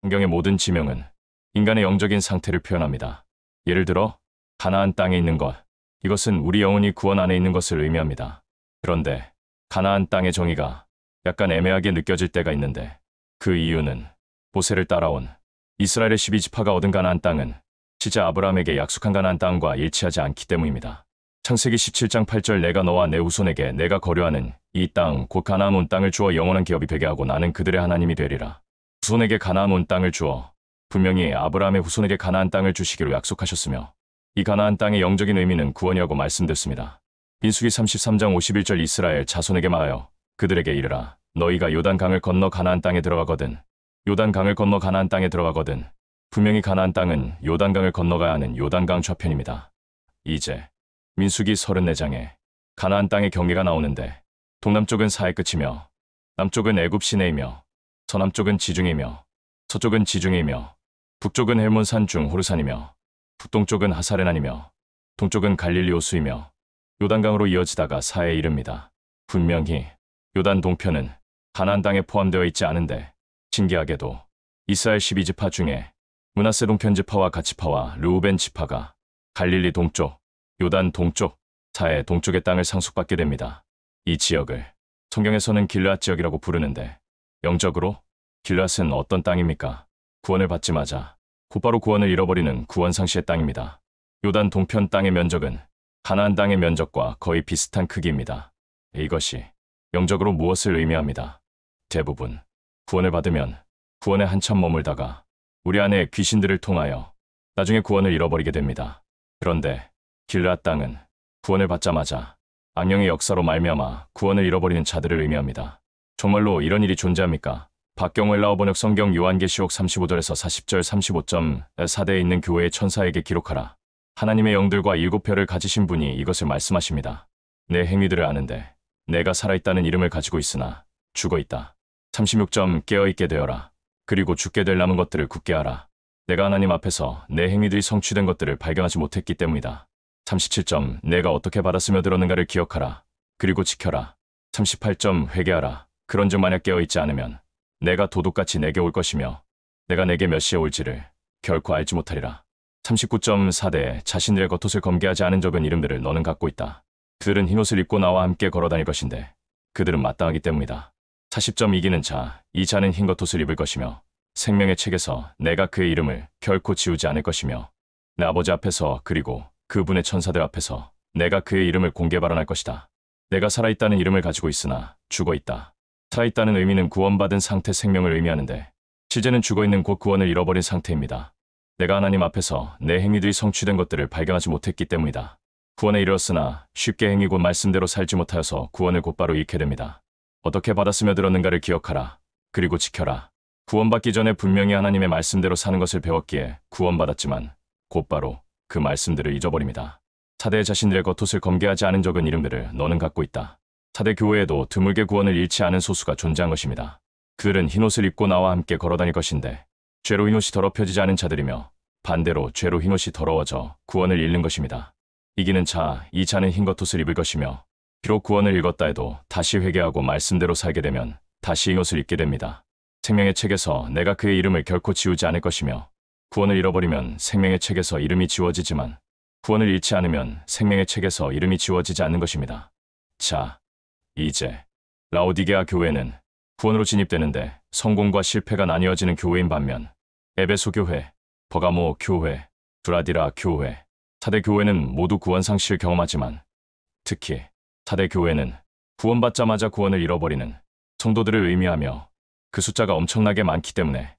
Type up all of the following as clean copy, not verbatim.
성경의 모든 지명은 인간의 영적인 상태를 표현합니다. 예를 들어 가나안 땅에 있는 것, 이것은 우리 영혼이 구원 안에 있는 것을 의미합니다. 그런데 가나안 땅의 정의가 약간 애매하게 느껴질 때가 있는데, 그 이유는 모세를 따라온 이스라엘의 12지파가 얻은 가나안 땅은 진짜 아브라함에게 약속한 가나안 땅과 일치하지 않기 때문입니다. 창세기 17장 8절, 내가 너와 내 후손에게 내가 거류하는 이 땅 곧 가나안 온 땅을 주어 영원한 기업이 되게 하고 나는 그들의 하나님이 되리라. 후손에게 가나안 온 땅을 주어 분명히 아브라함의 후손에게 가나안 땅을 주시기로 약속하셨으며, 이 가나안 땅의 영적인 의미는 구원이라고 말씀됐습니다. 민수기 33장 51절, 이스라엘 자손에게 말하여 그들에게 이르라. 너희가 요단강을 건너 가나안 땅에 들어가거든. 요단강을 건너 가나안 땅에 들어가거든. 분명히 가나안 땅은 요단강을 건너가야 하는 요단강 좌편입니다. 이제 민수기 34장에 가나안 땅의 경계가 나오는데, 동남쪽은 사해 끝이며 남쪽은 애굽 시내이며 서남쪽은 지중해이며 서쪽은 지중해이며 북쪽은 헬몬산 중 호르산이며 북동쪽은 하사레난이며 동쪽은 갈릴리 호수이며 요단강으로 이어지다가 사해에 이릅니다. 분명히 요단 동편은 가나안 땅에 포함되어 있지 않은데, 신기하게도 이스라엘 12지파 중에 므낫세 동편 지파와 갓지파와 르우벤 지파가 갈릴리 동쪽, 요단 동쪽, 사해 동쪽의 땅을 상속받게 됩니다. 이 지역을 성경에서는 길르앗 지역이라고 부르는데, 영적으로 길르앗은 어떤 땅입니까? 구원을 받자마자 곧바로 구원을 잃어버리는 구원상실의 땅입니다. 요단 동편 땅의 면적은 가나안 땅의 면적과 거의 비슷한 크기입니다. 이것이 영적으로 무엇을 의미합니다? 대부분 구원을 받으면 구원에 한참 머물다가 우리 안에 귀신들을 통하여 나중에 구원을 잃어버리게 됩니다. 그런데 길르앗 땅은 구원을 받자마자 악령의 역사로 말미암아 구원을 잃어버리는 자들을 의미합니다. 정말로 이런 일이 존재합니까? 박경호 헬라어 번역 성경 요한계시록 35절에서 40절 35점 4대에 있는 교회의 천사에게 기록하라. 하나님의 영들과 7별을 가지신 분이 이것을 말씀하십니다. 내 행위들을 아는데 내가 살아있다는 이름을 가지고 있으나 죽어있다. 36점 깨어있게 되어라. 그리고 죽게 될 남은 것들을 굳게 하라. 내가 하나님 앞에서 내 행위들이 성취된 것들을 발견하지 못했기 때문이다. 37점 내가 어떻게 받았으며 들었는가를 기억하라. 그리고 지켜라. 38점 회개하라. 그런즉 만약 깨어있지 않으면 내가 도둑같이 내게 올 것이며 내가 내게 몇 시에 올지를 결코 알지 못하리라. 39점 4대 자신들의 겉옷을 검게하지 않은 적은 이름들을 너는 갖고 있다. 그들은 흰옷을 입고 나와 함께 걸어다닐 것인데 그들은 마땅하기 때문이다. 40점 이기는 자, 이 자는 흰 겉옷을 입을 것이며 생명의 책에서 내가 그의 이름을 결코 지우지 않을 것이며 내 아버지 앞에서 그리고 그분의 천사들 앞에서 내가 그의 이름을 공개 발언할 것이다. 내가 살아있다는 이름을 가지고 있으나 죽어있다. 살아있다는 의미는 구원받은 상태 생명을 의미하는데, 실제는 죽어있는 곧 구원을 잃어버린 상태입니다. 내가 하나님 앞에서 내 행위들이 성취된 것들을 발견하지 못했기 때문이다. 구원에 이르렀으나 쉽게 행위 곧 말씀대로 살지 못하여서 구원을 곧바로 잃게 됩니다. 어떻게 받았으며 들었는가를 기억하라. 그리고 지켜라. 구원받기 전에 분명히 하나님의 말씀대로 사는 것을 배웠기에 구원받았지만 곧바로 그 말씀들을 잊어버립니다. 사대 자신들의 겉옷을 검게하지 않은 적은 이름들을 너는 갖고 있다. 사대 교회에도 드물게 구원을 잃지 않은 소수가 존재한 것입니다. 그들은 흰옷을 입고 나와 함께 걸어다닐 것인데 죄로 흰옷이 더럽혀지지 않은 자들이며 반대로 죄로 흰옷이 더러워져 구원을 잃는 것입니다. 이기는 자, 이 자는 흰 겉옷을 입을 것이며 비록 구원을 잃었다 해도 다시 회개하고 말씀대로 살게 되면 다시 흰옷을 입게 됩니다. 생명의 책에서 내가 그의 이름을 결코 지우지 않을 것이며 구원을 잃어버리면 생명의 책에서 이름이 지워지지만 구원을 잃지 않으면 생명의 책에서 이름이 지워지지 않는 것입니다. 자, 이제 라오디게아 교회는 구원으로 진입되는데 성공과 실패가 나뉘어지는 교회인 반면 에베소 교회, 버가모 교회, 두라디라 교회, 사대 교회는 모두 구원 상실을 경험하지만 특히 사대 교회는 구원받자마자 구원을 잃어버리는 성도들을 의미하며 그 숫자가 엄청나게 많기 때문에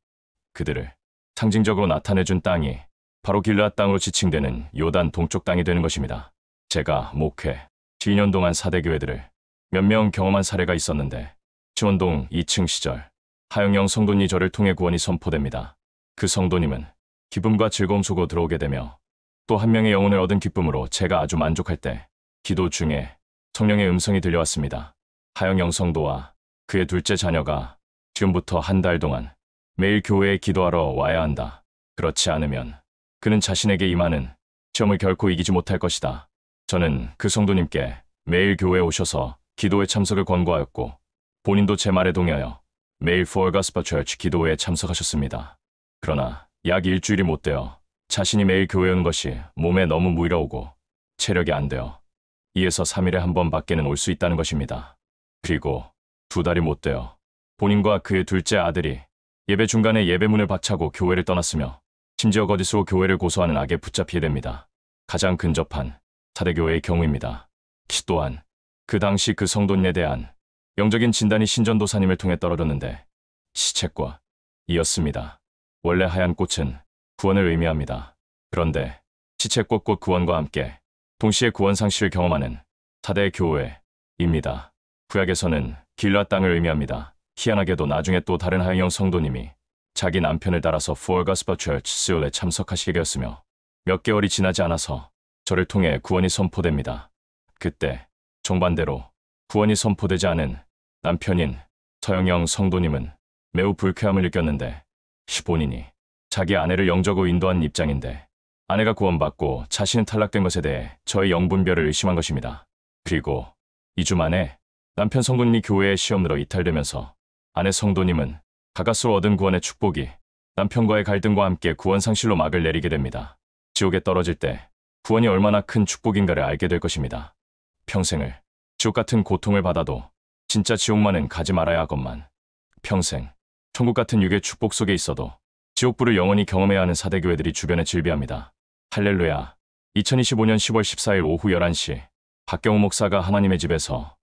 그들을 상징적으로 나타내준 땅이 바로 길르앗 땅으로 지칭되는 요단 동쪽 땅이 되는 것입니다. 제가 목회 12년 동안 사대 교회들을 몇 명 경험한 사례가 있었는데 치원동 2층 시절 하영영 성도님이 저를 통해 구원이 선포됩니다. 그 성도님은 기쁨과 즐거움 속으로 들어오게 되며 또 한 명의 영혼을 얻은 기쁨으로 제가 아주 만족할 때 기도 중에 성령의 음성이 들려왔습니다. 하영영 성도와 그의 둘째 자녀가 지금부터 한 달 동안 매일 교회에 기도하러 와야 한다. 그렇지 않으면 그는 자신에게 임하는 시험을 결코 이기지 못할 것이다. 저는 그 성도님께 매일 교회에 오셔서 기도회 참석을 권고하였고 본인도 제 말에 동의하여 매일 For Gospel Church 기도회에 참석하셨습니다. 그러나 약 일주일이 못 되어 자신이 매일 교회 오는 것이 몸에 너무 무리오고 체력이 안 되어 2에서 3일에 한 번밖에는 올 수 있다는 것입니다. 그리고 2달이 못 되어 본인과 그의 둘째 아들이 예배 중간에 예배문을 박차고 교회를 떠났으며 심지어 거짓으로 교회를 고소하는 악에 붙잡히게 됩니다. 가장 근접한 사대교회의 경우입니다. 또한 그 당시 그 성도인에 대한 영적인 진단이 신전도사님을 통해 떨어졌는데 시책과 이었습니다. 원래 하얀 꽃은 구원을 의미합니다. 그런데 시책꽃 곧 구원과 함께 동시에 구원 상실을 경험하는 사대 교회입니다. 구약에서는 길앗 땅을 의미합니다. 희한하게도 나중에 또 다른 하얀 성도님이 자기 남편을 따라서 Full Gospel Church 세울에 참석하시게 되었으며 몇 개월이 지나지 않아서 저를 통해 구원이 선포됩니다. 그때 정반대로 구원이 선포되지 않은 남편인 서영영 성도님은 매우 불쾌함을 느꼈는데 본인이 자기 아내를 영적으로 인도한 입장인데 아내가 구원받고 자신은 탈락된 것에 대해 저의 영분별을 의심한 것입니다. 그리고 2주 만에 남편 성도님이 교회에 시험으로 이탈되면서 아내 성도님은 가까스로 얻은 구원의 축복이 남편과의 갈등과 함께 구원 상실로 막을 내리게 됩니다. 지옥에 떨어질 때 구원이 얼마나 큰 축복인가를 알게 될 것입니다. 평생을 지옥 같은 고통을 받아도 진짜 지옥만은 가지 말아야 하건만 평생 천국 같은 육의 축복 속에 있어도 지옥불을 영원히 경험해야 하는 사대교회들이 주변에 질비합니다. 할렐루야. 2025년 10월 14일 오후 11시 박경우 목사가 하나님의 집에서